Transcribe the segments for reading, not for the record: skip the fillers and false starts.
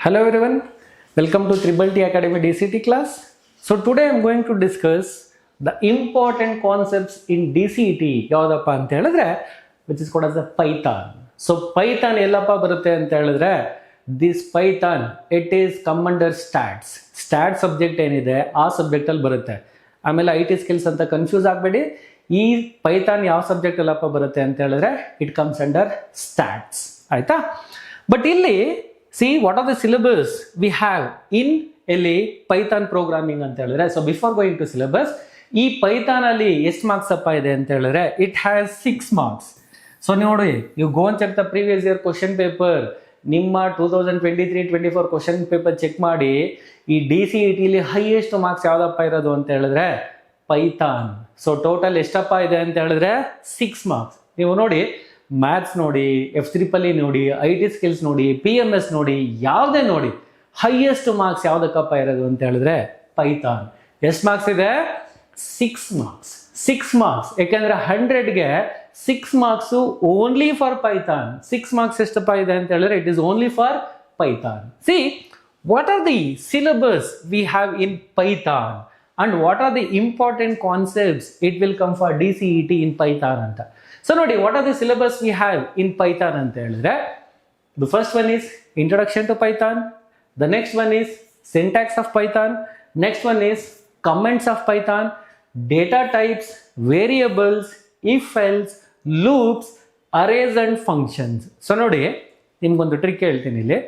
Hello everyone, welcome to Triple T Academy DCT class. So today I am going to discuss the important concepts in DCT ಯಾವದಪ್ಪ ಅಂತ ಹೇಳಿದ್ರೆ which is called as a Python. So Python ಎಲ್ಲಪ್ಪ ಬರುತ್ತೆ ಅಂತ ಹೇಳಿದ್ರೆ this Python it is come under stats subject ಏನಿದೆ ಆ subject ಅಲ್ಲಿ ಬರುತ್ತೆ. ಆಮೇಲೆ IT skills ಅಂತ ಕನ್ಫ್ಯೂಸ್ ಆಗಬೇಡಿ. ಈ Python ಯಾವ ಸಬ್ಜೆಕ್ಟ್ ಎಲ್ಲಪ್ಪ ಬರುತ್ತೆ ಅಂತ ಹೇಳಿದ್ರೆ it comes under stats. ಆಯ್ತಾ? ಬಟ್ ಇಲ್ಲಿ see what are the syllabus we have in Python programming ಅಂತ ಹೇಳಿದ್ರೆ so before going to syllabus ಈ Python ಅಲ್ಲಿ ಎಷ್ಟು ಮಾರ್ಕ್ಸ್ ಅಪ್ಪ ಇದೆ ಅಂತ ಹೇಳಿದ್ರೆ it has 6 marks. ಸೊ ನೋಡಿ you go and check the previous year question paper ನಿಮ್ಮ 2023-24 ಕ್ವಶನ್ ಪೇಪರ್ ಚೆಕ್ ಮಾಡಿ ಈ DCET ಲಿ ಹೈಯೆಸ್ಟ್ ಮಾರ್ಕ್ಸ್ ಯಾವ್ದಪ್ಪ ಇರೋದು ಅಂತ ಹೇಳಿದ್ರೆ Python. ಸೊ ಟೋಟಲ್ ಎಷ್ಟಪ್ಪ ಇದೆ ಅಂತ ಹೇಳಿದ್ರೆ 6 ಮಾರ್ಕ್ಸ್. ನೀವು ನೋಡಿ ಮ್ಯಾಥ್ಸ್ ನೋಡಿ, F3 ನೋಡಿ, IT ಸ್ಕಿಲ್ಸ್ ನೋಡಿ, PMS ನೋಡಿ, ಯಾವುದೇ ನೋಡಿ ಹೈಯೆಸ್ಟ್ ಮಾರ್ಕ್ಸ್ ಯಾವುದಕ್ಕಪ್ಪ ಇರೋದು ಅಂತ ಹೇಳಿದ್ರೆ Python. ಎಷ್ಟು ಮಾರ್ಕ್ಸ್ ಇದೆ? 6 ಮಾರ್ಕ್ಸ್. ಯಾಕೆಂದ್ರೆ 100ಗೆ 6 marks only for Python. 6 marks ಎಷ್ಟಪ್ಪ ಇದೆ ಅಂತ ಹೇಳಿದ್ರೆ it is only for Python. See what are the syllabus we have in Python and what are the important concepts it will come for DCET in Python ಅಂತ. So ನೋಡಿ what are the syllabus we have in Python ಅಂತ ಹೇಳಿದ್ರೆ the first one is introduction to Python, the next one is syntax of Python, next one is comments of Python, data types, variables, if else, loops, arrays and functions. So ನೋಡಿ ನಿಮ್ಗೊಂದು trick ಹೇಳ್ತೀನಿ ಇಲ್ಲಿ.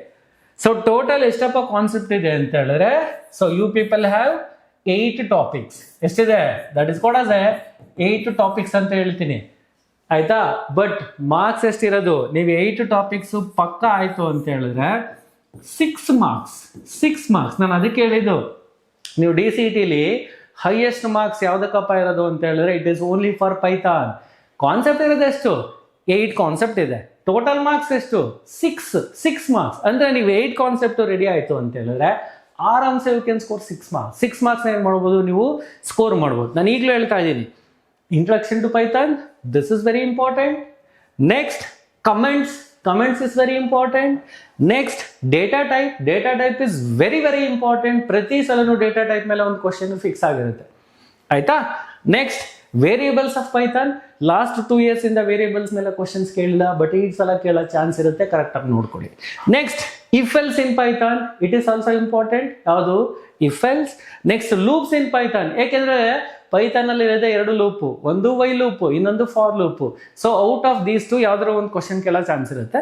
So total ಎಷ್ಟಪ್ಪ concept ಇದೆ ಅಂತ ಹೇಳಿದ್ರೆ so you people have 8 topics. ಎಷ್ಟಿದೆ? That is called as 8 topics ಅಂತ ಹೇಳ್ತೀನಿ ಆಯ್ತಾ. ಬಟ್ ಮಾರ್ಕ್ಸ್ ಎಷ್ಟಿರೋದು? ನೀವು 8 ಟಾಪಿಕ್ಸ್ ಪಕ್ಕ ಆಯ್ತು ಅಂತ ಹೇಳಿದ್ರೆ 6 ಮಾರ್ಕ್ಸ್. ನಾನು ಅದಕ್ಕೆ ಹೇಳಿದ್ದು ನೀವು DCETಲಿ ಹೈಯೆಸ್ಟ್ ಮಾರ್ಕ್ಸ್ ಯಾವ್ದಕ್ಕಪ್ಪ ಇರೋದು ಅಂತ ಹೇಳಿದ್ರೆ it is only for Python. Concept ಇರೋದು ಎಷ್ಟು? 8 ಕಾನ್ಸೆಪ್ಟ್ ಇದೆ. ಟೋಟಲ್ ಮಾರ್ಕ್ಸ್ ಎಷ್ಟು? 6 ಮಾರ್ಕ್ಸ್. ಅಂದ್ರೆ ನೀವು 8 ಕಾನ್ಸೆಪ್ಟ್ ರೆಡಿ ಆಯ್ತು ಅಂತ ಹೇಳಿದ್ರೆ ಆರಾಮ್ಸೆ you can score 6 marks. 6 marks ಏನ್ ಮಾಡ್ಬೋದು ನೀವು ಸ್ಕೋರ್ ಮಾಡ್ಬೋದು. ನಾನು ಈಗಲೂ ಹೇಳ್ತಾ ಇದ್ದೀನಿ introduction to Python, this is very important. Next comments is very important. Next data type is very important. ಪ್ರತಿ ಸಲನೂ ಡೇಟಾ ಟೈಪ್ ಮೇಲೆ ಒಂದು ಕ್ವಶನ್ ಫಿಕ್ಸ್ ಆಗಿರುತ್ತೆ ಆಯ್ತಾ. Next variables of Python, last 2 years ಇಂದ ವೇರಿಯೇಬಲ್ಸ್ ಮೇಲೆ ಕ್ವಶನ್ಸ್ ಕೇಳಿಲ್ಲ, ಬಟ್ ಈ ಸಲ ಕೇಳೋ ಚಾನ್ಸ್ ಇರುತ್ತೆ, ಕರೆಕ್ಟ್ ಆಗಿ ನೋಡ್ಕೊಳ್ಳಿ. Next if else in Python, it is also important. ಯಾವುದು? If else. Next loops in Python, ಯಾಕೆಂದ್ರೆ Python ಅಲ್ಲಿ ಇರೋದೇ 2 ಲೂಪು, ಒಂದು ವೈ ಲೂಪು, ಇನ್ನೊಂದು for loop. So out of these 2 ಯಾವ್ದಾರ ಒಂದು ಕ್ವಶನ್ ಕೇಳೋ ಚಾನ್ಸ್ ಇರುತ್ತೆ.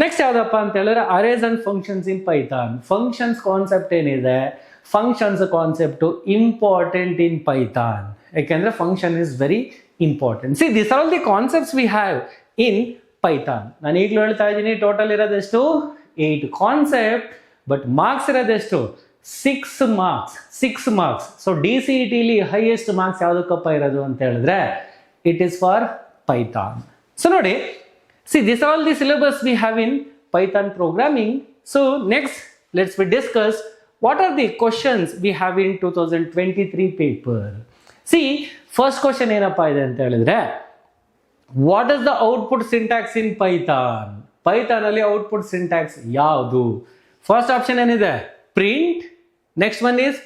ನೆಕ್ಸ್ಟ್ ಯಾವ್ದಪ್ಪ ಅಂತ ಹೇಳಿದ್ರೆ arrays and functions in Python. Functions concept ಏನಿದೆ, functions concept important in Python. ಯಾಕೆಂದ್ರೆ function is very important. See this are all the concepts we have in Python. ನಾನು ಈಗಲೂ ಹೇಳ್ತಾ ಇದ್ದೀನಿ ಟೋಟಲ್ ಇರೋದೆಷ್ಟು? 8 ಕಾನ್ಸೆಪ್ಟ್, ಬಟ್ ಮಾರ್ಕ್ಸ್ ಇರೋದೆಷ್ಟು? 6 ಮಾರ್ಕ್ಸ್. ಸೊ DCETಲಿ highest marks ಯಾವುದಕ್ಕಪ್ಪ ಇರೋದು ಅಂತ ಹೇಳಿದ್ರೆ it is for Python. So ನೋಡಿ see this all the syllabus we have in Python programming. So next let's we discuss what are the questions we have in 2023 paper. See first question ಏನಪ್ಪಾ ಇದೆ ಅಂತ ಹೇಳಿದ್ರೆ what is the output syntax in Python. Python ಅಲ್ಲಿ output syntax ಯಾವುದು? First option ಏನಿದೆ? Print. Next one is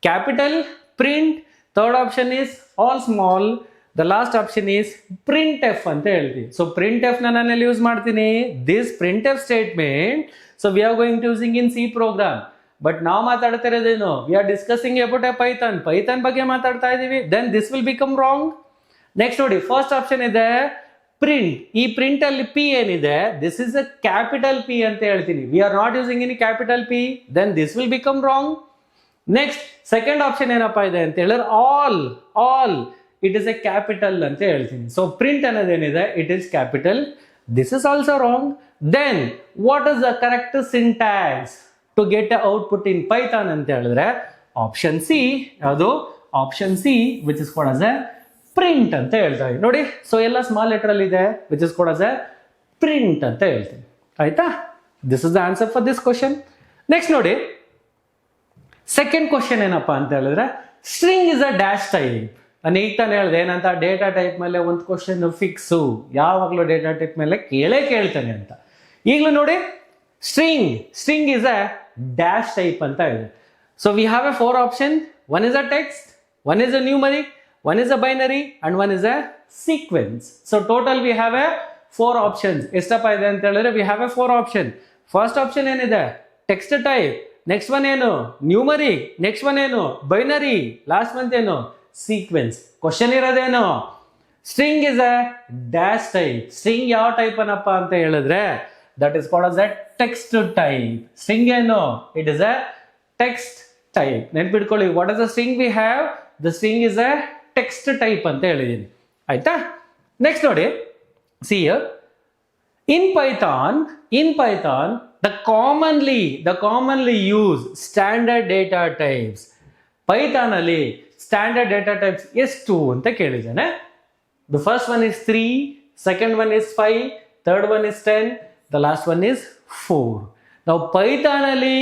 capital print. Third option is all small. The last option is print F ಅಂತ ಹೇಳ್ತೀವಿ. So print F ನಾನಲ್ಲಿ use ಮಾಡ್ತೀನಿ. This print F statement so we are going to using in C program. But ನಾವು ಮಾತಾಡ್ತಾ ಇರೋದೇನು? We are discussing about a Python ಬಗ್ಗೆ ಮಾತಾಡ್ತಾ ಇದೀವಿ. Then this will become wrong. Next ನೋಡಿ ಫಸ್ಟ್ ಆಪ್ಷನ್ ಇದೆ ಪ್ರಿಂಟ್. ಈ ಪ್ರಿಂಟ್ ಅಲ್ಲಿ ಪಿ ಏನಿದೆ this is a capital P ಅಂತ ಹೇಳ್ತೀನಿ. We are not using any capital P. Then this will become wrong. Next second option ಏನಪ್ಪಾ ಇದೆ ಅಂತ ಹೇಳಿದ್ರೆ all it is a capital ಅಂತ ಹೇಳ್ತೀನಿ. ಸೊ ಪ್ರಿಂಟ್ ಅನ್ನೋದೇನಿದೆ it is capital. This is also wrong. Then what is the correct syntax to get a output in Python ಅಂತ ಹೇಳಿದ್ರೆ option C. ಯಾವುದು? Option C which is called as a print ಅಂತ ಹೇಳ್ತಾ ಇದ್ದೀನಿ ನೋಡಿ. So ಎಲ್ಲ small letter ಅಲ್ಲಿ ಇದೆ which is called as a print ಅಂತ ಹೇಳ್ತೀನಿ ಆಯ್ತಾ. This is the answer for this question. Next ನೋಡಿ ಸೆಕೆಂಡ್ ಕ್ವಶನ್ ಏನಪ್ಪಾ ಅಂತ ಹೇಳಿದ್ರೆ string is a dash type. ನಾನು ಈಗ ತಾನು ಹೇಳಿದೆ ಏನಂತ, ಡೇಟಾ ಟೈಪ್ ಮೇಲೆ ಒಂದು ಕ್ವಶನ್ ಫಿಕ್ಸು, ಯಾವಾಗಲೂ ಡೇಟಾ ಟೈಪ್ ಮೇಲೆ ಕೇಳ್ತಾನೆ ಅಂತ. ಈಗಲೂ ನೋಡಿ string is a dash type ಅಂತ ಇದೆ. So we have a 4 option. One is a text, one is a numeric, one is a binary and one is a sequence. So total we have a 4 options. ಎಷ್ಟಪ್ಪ ಇದೆ ಅಂತ ಹೇಳಿದ್ರೆ we have a 4 option. First option ಏನಿದೆ text type, next one ಏನು numeric, next one ಏನು binary, last one ಏನು sequence. Question ಇರೋದೇನು string is a dash type. String ಯಾವ type ಅನ್ನಪ್ಪ ಅಂತ ಹೇಳಿದ್ರೆ that is called as a text type. String ಏನು it is a text type. ನೆನ್ಪಿಟ್ಕೊಳ್ಳಿ, what is the string we have? The string is a text type ಅಂತ ಹೇಳಿದ್ದೀನಿ, ಆಯ್ತಾ. Next ನೋಡಿ, see here, in python the commonly used standard data types. Python ಅಲ್ಲಿ standard data types ಎಷ್ಟು ಅಂತ ಕೇಳಿದ್ದಾನೆ. The first one is 3, second one is 5, third one is 10, the last one is 4. ನಾವು Python ಅಲ್ಲಿ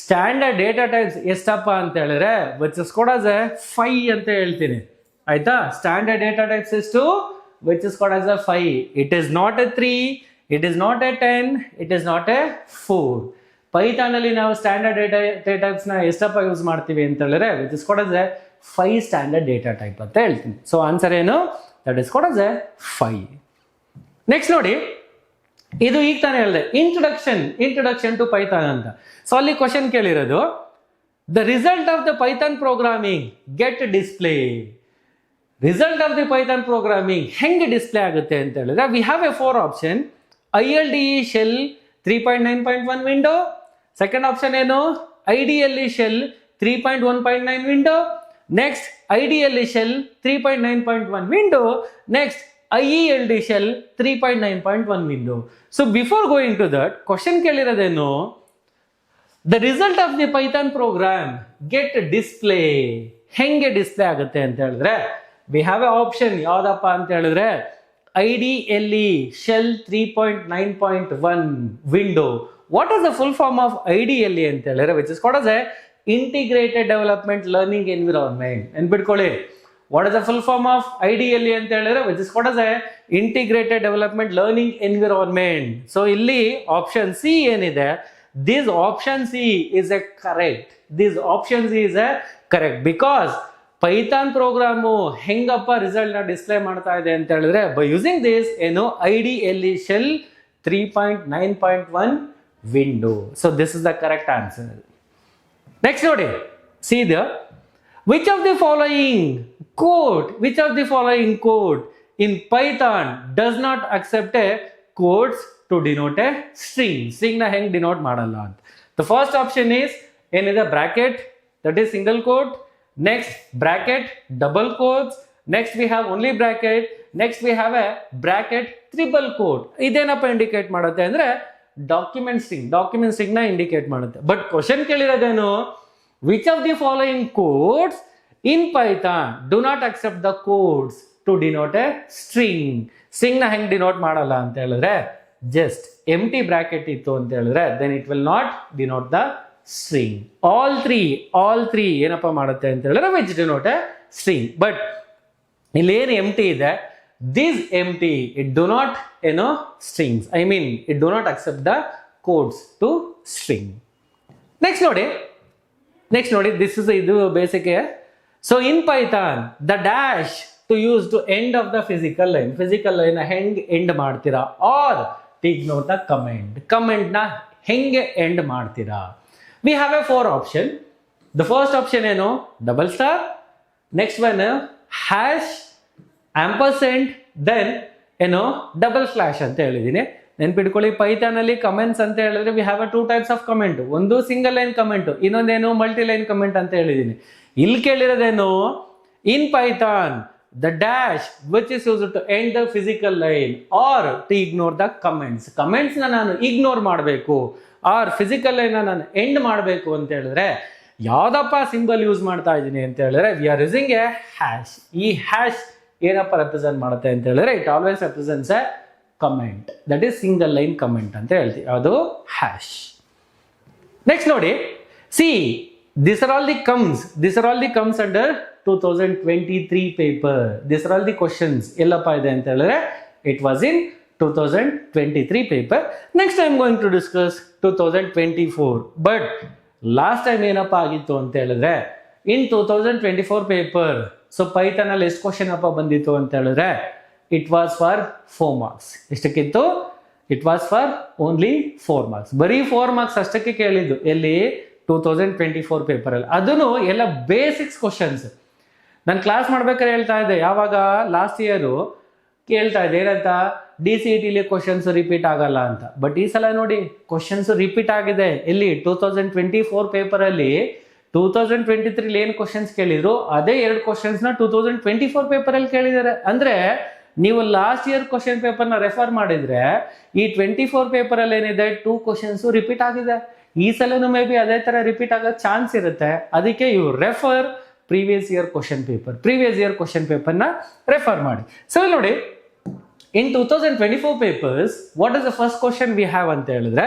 standard data types ಎಷ್ಟಪ್ಪ ಅಂತ ಹೇಳಿದ್ರೆ which is called as a 5 ಅಂತ ಹೇಳ್ತೀನಿ, ಆಯ್ತಾ. ಸ್ಟ್ಯಾಂಡರ್ಡ್ ಡೇಟಾ ಟೈಪ್ಸ್ ಎಷ್ಟು which is called as a 5. It is not A 3, it is not A 10, it is not A 4. Python ಅಲ್ಲಿ ನಾವು ಸ್ಟ್ಯಾಂಡರ್ಡ್ ಡೇಟಾ ಟೈಪ್ಸ್ ನ ಎಷ್ಟಪ್ಪ ಯೂಸ್ ಮಾಡ್ತೀವಿ ಅಂತ ಹೇಳಿದ್ರೆ which is called as a 5 standard data type ಅಂತ ಹೇಳ್ತೀನಿ. ಸೊ ಆನ್ಸರ್ ಏನು, that is called as a 5. Next ನೋಡಿ, ಇದು ಈಗ ತಾನೇ ಹೇಳಿದೆ ಇಂಟ್ರೊಡಕ್ಷನ್ ಟು ಪೈಥಾನ್ ಅಂತ. ಸೊ ಅಲ್ಲಿ ಕ್ವಶನ್ ಕೇಳಿರೋದು, the result of the Python programming get display. Result of the Python programming ಹೆಂಗೆ ಡಿಸ್ಪ್ಲೇ ಆಗುತ್ತೆ ಅಂತ ಹೇಳಿದ್ರೆ we have a 4 option. ILDE shell 3.9.1 window. Second option ಏನು IDLE shell 3.1.9 window. Next IDLE shell 3.9.1 window. Next IELD shell 3.9.1 window. So before going to that question ಕೇಳಿರೋದೇನು, the result of the Python program get display ಹೆಂಗೆ display ಆಗುತ್ತೆ ಅಂತ ಹೇಳಿದ್ರೆ we have A option. ಯಾವ್ದಪ್ಪ ಅಂತ ಹೇಳಿದ್ರೆ IDLE shell 3.9.1 window. What is the full form of IDLE ಅಂತ ಹೇಳಿದ್ರೆ which is called as a integrated development learning environment. ನೆನ್ಪಿಟ್ಕೊಳ್ಳಿ, what is the full form of IDLE ಅಂತ ಹೇಳಿದ್ರೆ which is called as a integrated development learning environment. So ಇಲ್ಲಿ option C ಏನಿದೆ, this option C is a correct. This option C is a correct because Python program ಹೆಂಗಪ್ಪ result ನ display ಮಾಡ್ತಾ ಇದೆ ಅಂತ ಹೇಳಿದ್ರೆ ಬೈ ಯೂಸಿಂಗ್ ದಿಸ್ ಏನು IDLE shell 3.9.1 window. So this is the correct answer. Next ನೋಡಿ, see there, which of the following code in Python does not accept a codes to denote a string ನ ಹೆಂಗ್ denote ಮಾಡಲ್ಲ ಅಂತ. The first option is ಏನಿದೆ bracket, that is single quote. Next bracket double quotes. Next we have only bracket. Next we have a bracket triple quote. ಇದೇನಪ್ಪ indicate ಮಾಡುತ್ತೆ ಅಂದ್ರೆ document string ನ indicate ಮಾಡುತ್ತೆ. ಬಟ್ ಕ್ವಶನ್ ಕೇಳಿರೋದೇನು, which of the following codes in Python do not accept the codes to denote a string ನ ಹೆಂಗ್ denote ಮಾಡಲ್ಲ ಅಂತ ಹೇಳಿದ್ರೆ ಜಸ್ಟ್ ಎಂಟಿ ಬ್ರಾಕೆಟ್ ಇತ್ತು ಅಂತ ಹೇಳಿದ್ರೆ then it will not denote the string. All three ಏನಪ್ಪ ಮಾಡುತ್ತೆ ಅಂತ ಹೇಳಿದ್ರೆ which denote a string. But ಇಲ್ಲಿ ಏನು ಎಂಟಿ ಇದೆ, this empty it do not strings, I mean it do not accept the codes to string. Next ನೋಡಿ this is ಇದು basic. So in Python the dash to use to end of the physical line ಹೆಂಗ್ end ಮಾಡ್ತೀರಾ, or ignore the comment ನ ಹೆಂಗೆ end ಮಾಡ್ತೀರಾ. We have a 4 option. The first option ಏನು double star, next one hash, ampersand, then double slash ಅಂತ ಹೇಳಿದೀನಿ. ನೆನ್ಪಿಟ್ಕೊಳ್ಳಿ, Python ಅಲ್ಲಿ ಕಮೆಂಟ್ಸ್ ಅಂತ ಹೇಳಿದ್ರೆ we have a 2 types of comment. ಒಂದು ಸಿಂಗಲ್ ಲೈನ್ ಕಮೆಂಟ್, ಇನ್ನೊಂದೇನು ಮಲ್ಟಿ ಲೈನ್ ಕಮೆಂಟ್ ಅಂತ ಹೇಳಿದೀನಿ. ಇಲ್ಲಿ ಕೇಳಿರೋದೇನು, in Python the dash which is used to end the physical line or to ignore the comments na ನಾನು ignore ಮಾಡಬೇಕು R physical line ನಾನು end ಮಾಡಬೇಕು ಅಂತ ಹೇಳಿದ್ರೆ ಯಾವ್ದಪ್ಪ ಸಿಂಬಲ್ ಯೂಸ್ ಮಾಡ್ತಾ ಇದ್ದೀನಿ ಅಂತ ಹೇಳಿದ್ರೆ we are using A hash. ಈ ಹ್ಯಾಶ್ ಏನಪ್ಪ ರೆಪ್ರೆಸೆಂಟ್ ಮಾಡುತ್ತೆ ಅಂತ ಹೇಳಿದ್ರೆ it always represents A comment, that is single line comment ಅಂತ ಹೇಳ್ತೀವಿ, ಅದು ಹ್ಯಾಶ್. ನೆಕ್ಸ್ಟ್ ನೋಡಿ, C these are all the comes under 2023 paper. These are all the questions. ಎಲ್ಲಪ್ಪ ಇದೆ ಅಂತ ಹೇಳಿದ್ರೆ it was in 2023 paper. Next I am going to discuss 2024. But last time ಏನಪ್ಪ ಆಗಿತ್ತು ಅಂತ ಹೇಳಿದ್ರೆ ಇನ್ 2024 ಪೇಪರ್ ಸೊ ಪೈಥಾನ್ ಅಲ್ಲಿ ಎಷ್ಟು ಕ್ವಶನ್ ಅಪ್ಪ ಬಂದಿತ್ತು ಅಂತ ಹೇಳಿದ್ರೆ ಇಟ್ ವಾಸ್ ಫಾರ್ 4 ಮಾರ್ಕ್ಸ್. ಎಷ್ಟಕ್ಕಿತ್ತು? It was for only 4 marks. ಬರೀ 4 ಮಾರ್ಕ್ಸ್ ಅಷ್ಟಕ್ಕೆ ಕೇಳಿದ್ದು ಎಲ್ಲಿ 2024 ಪೇಪರ್ ಅಲ್ಲಿ. ಅದನ್ನು ಎಲ್ಲ ಬೇಸಿಕ್ಸ್ ಕ್ವಶನ್ಸ್. ನಾನು ಕ್ಲಾಸ್ ಮಾಡ್ಬೇಕಾದ್ರೆ ಹೇಳ್ತಾ ಇದ್ದೆ, ಯಾವಾಗ ಲಾಸ್ಟ್ ಇಯರು ಕೇಳ್ತಾ ಇದ್ದೆ ಏನಂತ, DCET ಕ್ವಶನ್ಸ್ ರಿಪೀಟ್ ಆಗಲ್ಲ ಅಂತ. ಬಟ್ ಈ ಸಲ ನೋಡಿ ಕ್ವಶನ್ಸ್ ರಿಪೀಟ್ ಆಗಿದೆ. ಎಲ್ಲಿ 2024 ಪೇಪರ್ ಅಲ್ಲಿ 2023 ಏನು ಕ್ವಶನ್ಸ್ ಕೇಳಿದ್ರು ಅದೇ 2 ಕ್ವಶನ್ಸ್ ನ 2024 ಪೇಪರ್ ಅಲ್ಲಿ ಕೇಳಿದ್ದಾರೆ. ಅಂದ್ರೆ ನೀವು ಲಾಸ್ಟ್ ಇಯರ್ ಕ್ವಶನ್ ಪೇಪರ್ ನ ರೆಫರ್ ಮಾಡಿದ್ರೆ ಈ 24 ಪೇಪರ್ ಅಲ್ಲಿ ಏನಿದೆ 2 ಕ್ವಶನ್ಸ್ ರಿಪೀಟ್ ಆಗಿದೆ. ಈ ಸಲನು ಮೇ ಬಿ ಅದೇ ತರ ರಿಪೀಟ್ ಆಗೋ ಚಾನ್ಸ್ ಇರುತ್ತೆ. ಅದಕ್ಕೆ ಇವು refer previous year question paper ನ ರೆಫರ್ ಮಾಡಿ. ಸೊ ನೋಡಿ, in 2024 papers what is the first question we have ಅಂತ ಹೇಳಿದ್ರೆ,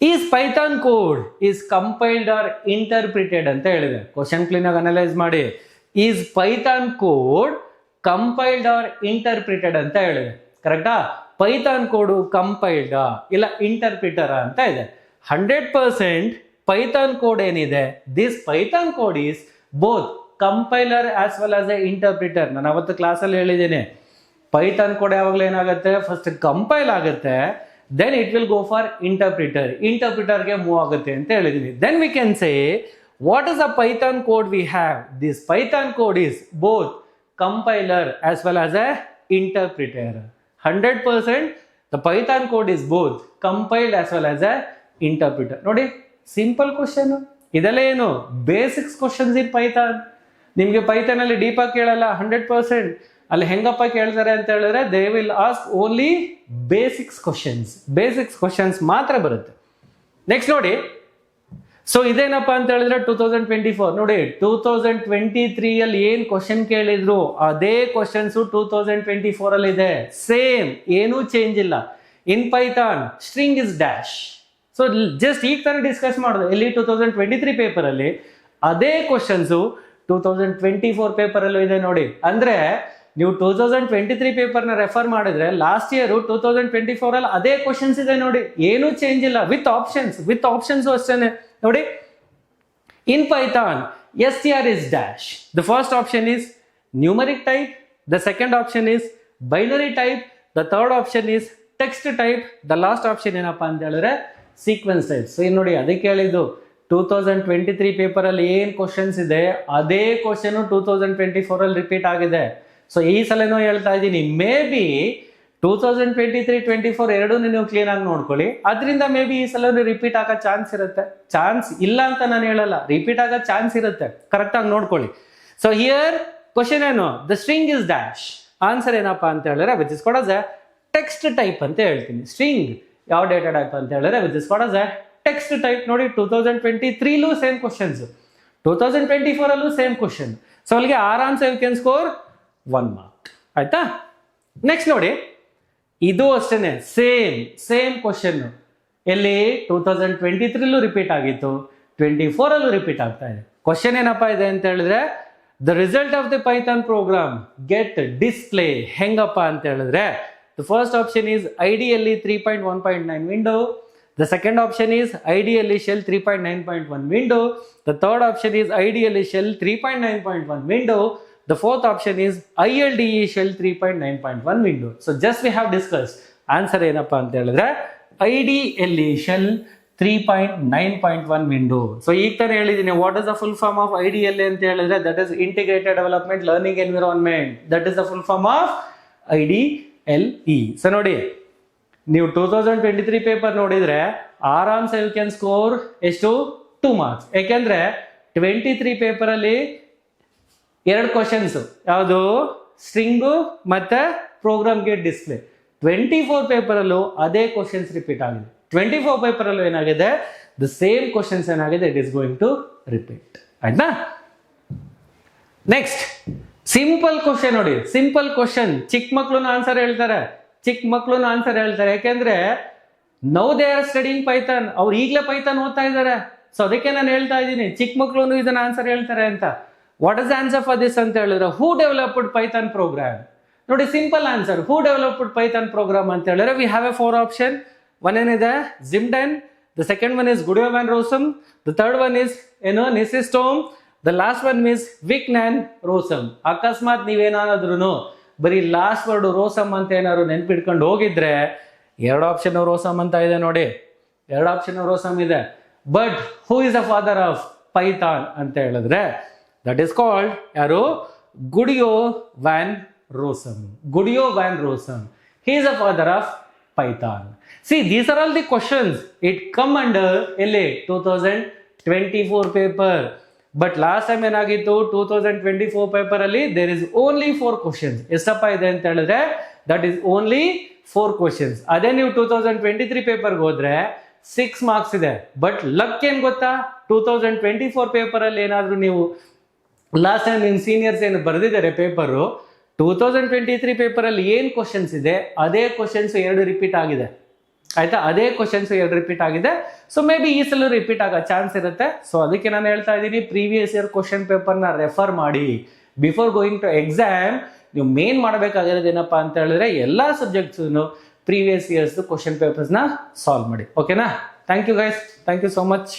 is Python code is compiled or interpreted ಅಂತ ಹೇಳಿದೆ. ಕ್ವಶನ್ ಕ್ಲೀನ್ ಆಗಿ ಅನಲೈಸ್ ಮಾಡಿ. Is Python code compiled or interpreted ಅಂತ ಹೇಳಿದೆ. ಕರೆಕ್ಟಾ? ಪೈಥಾನ್ ಕೋಡ್ ಕಂಪೈಲ್ಡ್ ಇಲ್ಲ ಇಂಟರ್ಪ್ರಿಟರ್ ಅಂತ ಇದೆ. 100% ಪೈಥಾನ್ ಕೋಡ್ ಏನಿದೆ, this Python code is both compiler as well as a interpreter. ನಾನು ಅವತ್ತು ಕ್ಲಾಸಲ್ಲಿ ಹೇಳಿದ್ದೇನೆ, ಪೈಥಾನ್ ಕೋಡ್ ಯಾವಾಗಲೂ ಏನಾಗುತ್ತೆ, ಫಸ್ಟ್ ಕಂಪೈಲ್ ಆಗುತ್ತೆ, then it will go for ಇಂಟರ್ಪ್ರಿಟರ್ಗೆ ಮೂವ್ ಆಗುತ್ತೆ ಅಂತ ಹೇಳಿದೀನಿ. Then we can say what is the Python code we have. This Python code is both compiler as well as a interpreter. 100% the Python code is both compiled as well as a interpreter. ನೋಡಿ, simple question ಇದೆಲ್ಲ ಏನು basics questions in Python. ನಿಮ್ಗೆ Python ಅಲ್ಲಿ deep ಆಗಿ ಕೇಳಲ್ಲ 100%. ಅಲ್ಲಿ ಹೆಂಗಪ್ಪ ಕೇಳ್ತಾರೆ ಅಂತ ಹೇಳಿದ್ರೆ they will ask only basics questions ಮಾತ್ರ ಬರುತ್ತೆ. ನೆಕ್ಸ್ಟ್ ನೋಡಿ, ಸೊ ಇದೇನಪ್ಪ ಅಂತ ಹೇಳಿದ್ರೆ 2024 ನೋಡಿ, 2023 ಅಲ್ಲಿ ಏನ್ ಕ್ವಶನ್ ಕೇಳಿದ್ರು ಅದೇ ಕ್ವಶನ್ಸ್ 2024 ಅಲ್ಲಿ ಇದೆ. ಸೇಮ್, ಏನೂ ಚೇಂಜ್ ಇಲ್ಲ. ಇನ್ Python string is dash. So just ಈಗ ತಾನೇ ಡಿಸ್ಕಸ್ ಮಾಡೋದು ಎಲ್ಲಿ 2023 ಪೇಪರ್ ಅಲ್ಲಿ ಅದೇ ಕ್ವಶನ್ಸ್ 2024 ಪೇಪರ್ ಅಲ್ಲೂ ಇದೆ ನೋಡಿ. ಅಂದ್ರೆ ನೀವು 2023 ಪೇಪರ್ ನ ರೆಫರ್ ಮಾಡಿದ್ರೆ ಲಾಸ್ಟ್ ಇಯರ್ 2024 ಅಲ್ಲಿ ಅದೇ ಕ್ವಶನ್ಸ್ ಇದೆ ನೋಡಿ, ಏನೂ ಚೇಂಜ್ ಇಲ್ಲ. ವಿತ್ ಆಪ್ಷನ್ಸ್ ಅಷ್ಟೇನೆ ನೋಡಿ. ಇನ್ Python str is dash. The first option is numeric type, the second option is binary type, the third option is text type, the last option ಏನಪ್ಪಾ ಅಂತ ಹೇಳಿದ್ರೆ ಸೀಕ್ವೆನ್ಸ್ ಟೈಪ್. ಸೊ ಇಲ್ಲಿ ನೋಡಿ, ಅದಕ್ಕೆ ಹೇಳಿದ್ದು 2023 ಪೇಪರ್ ಅಲ್ಲಿ ಏನ್ ಕ್ವಶನ್ಸ್ ಇದೆ ಅದೇ ಕ್ವಶನ್ 2024 ಅಲ್ಲಿ ರಿಪೀಟ್ ಆಗಿದೆ. ಸೊ ಈ ಸಲನೂ ಹೇಳ್ತಾ ಇದ್ದೀನಿ, ಮೇ ಬಿ 2023-24 ಎರಡೂ ನೀವು ಕ್ಲೀನ್ ಆಗಿ ನೋಡ್ಕೊಳ್ಳಿ. ಅದರಿಂದ ಮೇ ಬಿ ಈ ಸಲ ರಿಪೀಟ್ ಆಗೋ ಚಾನ್ಸ್ ಇರುತ್ತೆ. ಚಾನ್ಸ್ ಇಲ್ಲ ಅಂತ ನಾನು ಹೇಳಲ್ಲ, ರಿಪೀಟ್ ಆಗೋ ಚಾನ್ಸ್ ಇರುತ್ತೆ. ಕರೆಕ್ಟ್ ಆಗಿ ನೋಡ್ಕೊಳ್ಳಿ. ಸೊ ಹಿಯರ್ ಕ್ವಶನ್ ಏನು, the string is dash. Answer ಏನಪ್ಪಾ ಅಂತ ಹೇಳಿದ್ರೆ which is called as A text type ಅಂತ ಹೇಳ್ತೀನಿ. ಸ್ಟ್ರಿಂಗ್ ಯಾವ ಡೇಟಾ ಟೈಪ್ ಅಂತ ಹೇಳಿದ್ರೆ which is called as A text type. ನೋಡಿ, 2023 ಸೇಮ್ ಕ್ವಶನ್ಸ್, 2024 ಅಲ್ಲೂ ಸೇಮ್ ಕ್ವಶನ್. ಸೊ ಅಲ್ಲಿಗೆ ಆರಾಮ್ಸೆ ಯು ಕ್ಯಾನ್ ಸ್ಕೋರ್ 1 ಮಾರ್ಕ್. ಆಯ್ತಾ? ನೆಕ್ಸ್ಟ್ ನೋಡಿ, ಇದು ಅಷ್ಟೇನೆ ಸೇಮ್ ಕ್ವಶನ್. ಎಲ್ಲಿ 2023 ರಿಪೀಟ್ ಆಗಿತ್ತು, 24 ಅಲ್ಲೂ ರಿಪೀಟ್ ಆಗ್ತಾ ಇದೆ. ಕ್ವಶನ್ ಏನಪ್ಪಾ ಇದೆ ಅಂತ ಹೇಳಿದ್ರೆ, the result of the Python program get display. ಹೆಂಗಪ್ಪ ಅಂತ ಹೇಳಿದ್ರೆ, the first option is IDLE 3.1.9 window. The second option is IDLE Shell 3.9.1 window. The third option is IDLE Shell 3.9.1 window. The fourth option is ILDE Shell 3.9.1 window. So just we have discussed. Answer ಏನಪ್ಪಾ ಅಂತ ಹೇಳಿದ್ರೆ IDLE Shell 3.9.1 window. So ಈಗ ತಾನೇ ಹೇಳಿದ್ದೀನಿ, what is the full form of IDLE ಅಂತ ಹೇಳಿದ್ರೆ that is Integrated Development Learning Environment. That is the full form of IDLE. So ನೋಡಿ, ನೀವು 2023 ಪೇಪರ್ ನೋಡಿದ್ರೆ ಆರಾಮ್ಸೆ ಯು ಕ್ಯಾನ್ ಸ್ಕೋರ್ ಎಷ್ಟು 2 ಮಾರ್ಕ್ಸ್. ಯಾಕೆಂದ್ರೆ 23 ಪೇಪರ್ ಅಲ್ಲಿ 2 ಕ್ವಶನ್ಸ್, ಯಾವುದು ಸ್ಟ್ರಿಂಗು ಮತ್ತೆ ಪ್ರೋಗ್ರಾಮ್ ಗೆಟ್ ಡಿಸ್ಪ್ಲೇ. 24 ಪೇಪರ್ ಅಲ್ಲೂ ಅದೇ ಕ್ವಶನ್ಸ್ ರಿಪೀಟ್ ಆಗಿದೆ. 24 ಪೇಪರ್ ಅಲ್ಲೂ ಏನಾಗಿದೆ, ದ ಸೇಮ್ ಕ್ವಶನ್ಸ್ ಏನಾಗಿದೆ, it is going to repeat. ಆಯ್ತಾ? ನೆಕ್ಸ್ಟ್ ಸಿಂಪಲ್ ಕ್ವಶನ್ ನೋಡಿ, ಸಿಂಪಲ್ ಕ್ವಶನ್. ಚಿಕ್ಕ ಮಕ್ಳು ಆನ್ಸರ್ ಹೇಳ್ತಾರೆ. ಯಾಕೆಂದ್ರೆ now they are studying Python. ಅವ್ರು ಈಗಲೇ ಪೈಥಾನ್ ಓದ್ತಾ ಇದ್ದಾರೆ. ಸೊ ಅದಕ್ಕೆ ನಾನು ಹೇಳ್ತಾ ಇದ್ದೀನಿ, ಚಿಕ್ಕ ಮಕ್ಳು ಇದನ್ನ ಆನ್ಸರ್ ಹೇಳ್ತಾರೆ ಅಂತ. What is answer for this ಅಂತ ಹೇಳಿದ್ರೆ, ಹೂ ಡೆವಲಪ್ಡ್ ಪೈಥಾನ್ ಪ್ರೋಗ್ರಾಮ್. ನೋಡಿ simple answer. Who developed Python program ಅಂತ ಹೇಳಿದ್ರೆ we have a 4 option. One ಏನಿದೆ Jim Den, the second one is Guido van Rossum, the third one is Nisistom, the last one is Vic Nyan Rossum. ಅಕಸ್ಮಾತ್ ನೀವೇನಾದ್ರೂ ಬರೀ last word ರೋಸಮ್ ಅಂತ ಏನಾದ್ರು ನೆನ್ಪಿಟ್ಕೊಂಡು ಹೋಗಿದ್ರೆ 2 option ರೋಸಮ್ ಅಂತ ಇದೆ ನೋಡಿ, 2 ಆಪ್ಷನ್ ರೋಸಮ್ ಇದೆ. But who is the father of Python ಅಂತ ಹೇಳಿದ್ರೆ ದಟ್ ಈಸ್ ಕಾಲ್ಡ್ ಯಾರು? Guido van Rossum. Guido van Rossum, he is the father of Python. See, these are all the questions. It come under LA 2024 paper. But last time ಏನಾಗಿತ್ತು 2024 paper ಅಲ್ಲಿ there is only 4 questions. ಎಷ್ಟಪ್ಪ ಇದೆ ಅಂತ ಹೇಳಿದ್ರೆ that is only 4 questions. ಅದೇ ನೀವು 2023 ಪೇಪರ್ಗೆ ಹೋದ್ರೆ 6 ಮಾರ್ಕ್ಸ್ ಇದೆ. ಬಟ್ ಲಕ್ ಏನ್ ಗೊತ್ತಾ, 2024 ಪೇಪರ್ ಅಲ್ಲಿ ಏನಾದ್ರು ನೀವು ಲಾಸ್ಟ್ ಟೈಮ್ ನಿಮ್ಮ ಸೀನಿಯರ್ಸ್ ಏನು ಬರೆದಿದ್ದಾರೆ ಪೇಪರು, 2023 ಪೇಪರ್ ಅಲ್ಲಿ ಏನ್ ಕ್ವಶನ್ಸ್ ಇದೆ ಅದೇ ಕ್ವಶನ್ಸ್ 2 ರಿಪೀಟ್ ಆಗಿದೆ. ಆಯ್ತಾ, ಅದೇ ಕ್ವಶನ್ಸ್ 2 ರಿಪೀಟ್ ಆಗಿದೆ. ಸೊ ಮೇ ಬಿ ಈ ಸಲ ರಿಪೀಟ್ ಆಗೋ ಚಾನ್ಸ್ ಇರುತ್ತೆ. ಸೊ ಅದಕ್ಕೆ ನಾನು ಹೇಳ್ತಾ ಇದ್ದೀನಿ, ಪ್ರೀವಿಯಸ್ ಇಯರ್ ಕ್ವಶನ್ ಪೇಪರ್ನ ರೆಫರ್ ಮಾಡಿ. ಬಿಫೋರ್ ಗೋಯಿಂಗ್ ಟು ಎಕ್ಸಾಮ್ ನೀವು ಮೇನ್ ಮಾಡಬೇಕಾಗಿರೋದು ಏನಪ್ಪಾ ಅಂತ ಹೇಳಿದ್ರೆ ಎಲ್ಲಾ ಸಬ್ಜೆಕ್ಟ್ಸ್ ಪ್ರೀವಿಯಸ್ ಇಯರ್ಸ್ ಕ್ವಶನ್ ಪೇಪರ್ಸ್ನ ಸಾಲ್ವ್ ಮಾಡಿ. ಓಕೆನಾ? Thank you guys, thank you so much.